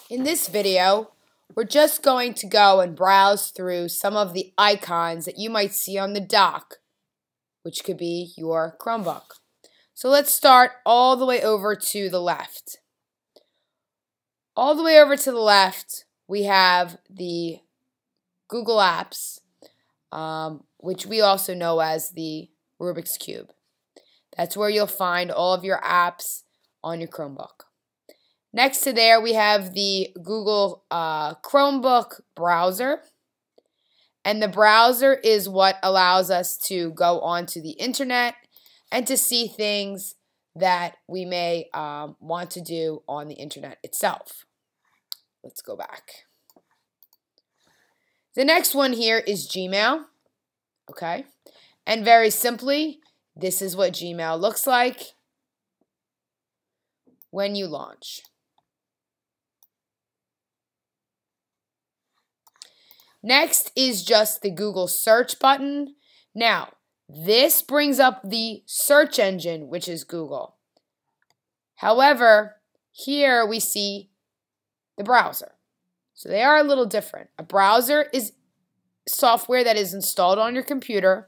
In this video, we're just going to go and browse through some of the icons that you might see on the dock, which could be your Chromebook. So let's start all the way over to the left. All the way over to the left, we have the Google Apps, which we also know as the Rubik's Cube. That's where you'll find all of your apps on your Chromebook. Next to there, we have the Google Chromebook browser. And the browser is what allows us to go onto the internet and to see things that we may want to do on the internet itself. Let's go back. The next one here is Gmail. Okay. And very simply, this is what Gmail looks like when you launch. Next is just the Google search button. Now, this brings up the search engine, which is Google. However, here we see the browser. So they are a little different. A browser is software that is installed on your computer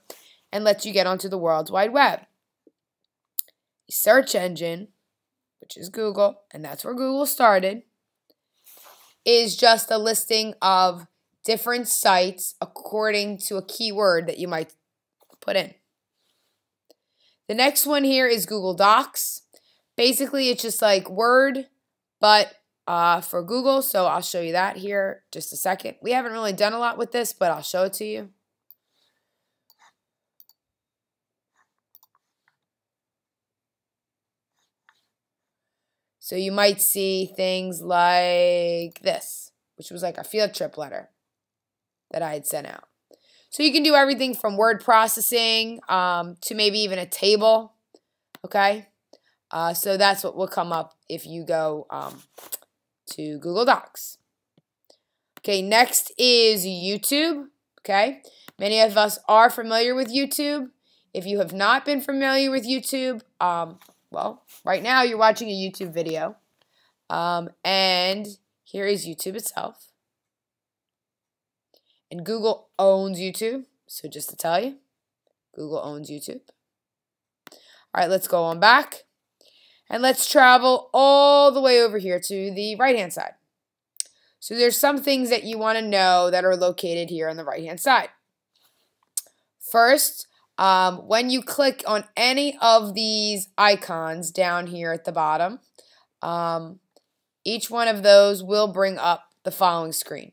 and lets you get onto the World Wide Web. A search engine, which is Google, and that's where Google started, is just a listing of different sites according to a keyword that you might put in. The next one here is Google Docs. Basically, it's just like Word, but for Google, so I'll show you that here just a second. We haven't really done a lot with this, but I'll show it to you. So you might see things like this, which was like a field trip letter that I had sent out. So you can do everything from word processing to maybe even a table, okay? So that's what will come up if you go to Google Docs. Okay, next is YouTube, okay? Many of us are familiar with YouTube. If you have not been familiar with YouTube, well, right now you're watching a YouTube video. And here is YouTube itself. And Google owns YouTube, so just to tell you, Google owns YouTube. All right, let's go on back. And let's travel all the way over here to the right-hand side. So there's some things that you want to know that are located here on the right-hand side. First, when you click on any of these icons down here at the bottom, each one of those will bring up the following screen.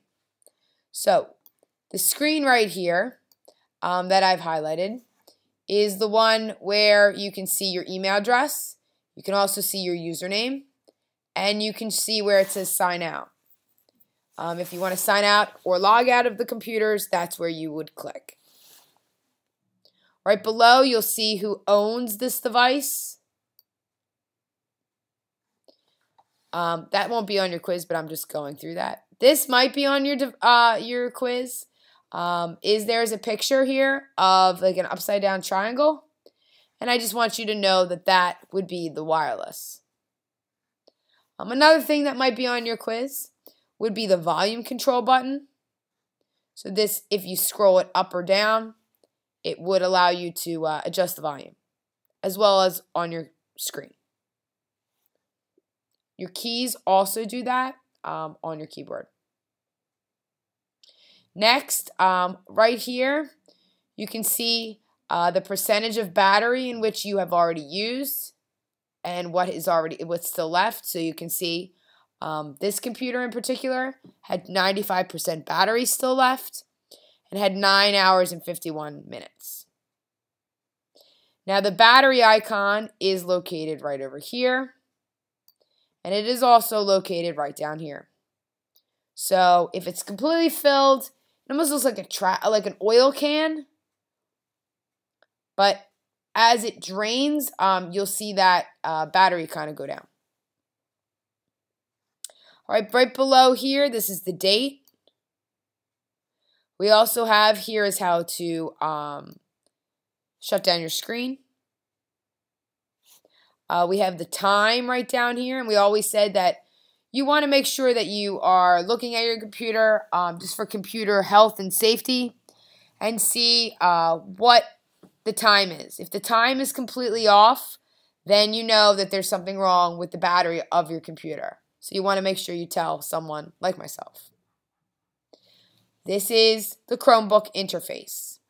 So the screen right here that I've highlighted is the one where you can see your email address. You can also see your username, and you can see where it says sign out. If you want to sign out or log out of the computers, that's where you would click. Right below, you'll see who owns this device. That won't be on your quiz, but I'm just going through that. This might be on your quiz. There's a picture here of like an upside down triangle, and I just want you to know that that would be the wireless. Another thing that might be on your quiz would be the volume control button. So this, if you scroll it up or down, it would allow you to adjust the volume, as well as on your screen. Your keys also do that on your keyboard. Next, right here, you can see the percentage of battery in which you have already used and what's still left. So you can see this computer in particular had 95% battery still left and had 9 hours and 51 minutes. Now the battery icon is located right over here, and it is also located right down here. So if it's completely filled, it almost looks like an oil can, but as it drains, you'll see that battery kind of go down. All right, right below here, this is the date. We also have here is how to shut down your screen. We have the time right down here, and we always said that you want to make sure that you are looking at your computer just for computer health and safety and see what the time is. If the time is completely off, then you know that there's something wrong with the battery of your computer. So you want to make sure you tell someone like myself. This is the Chromebook Interface.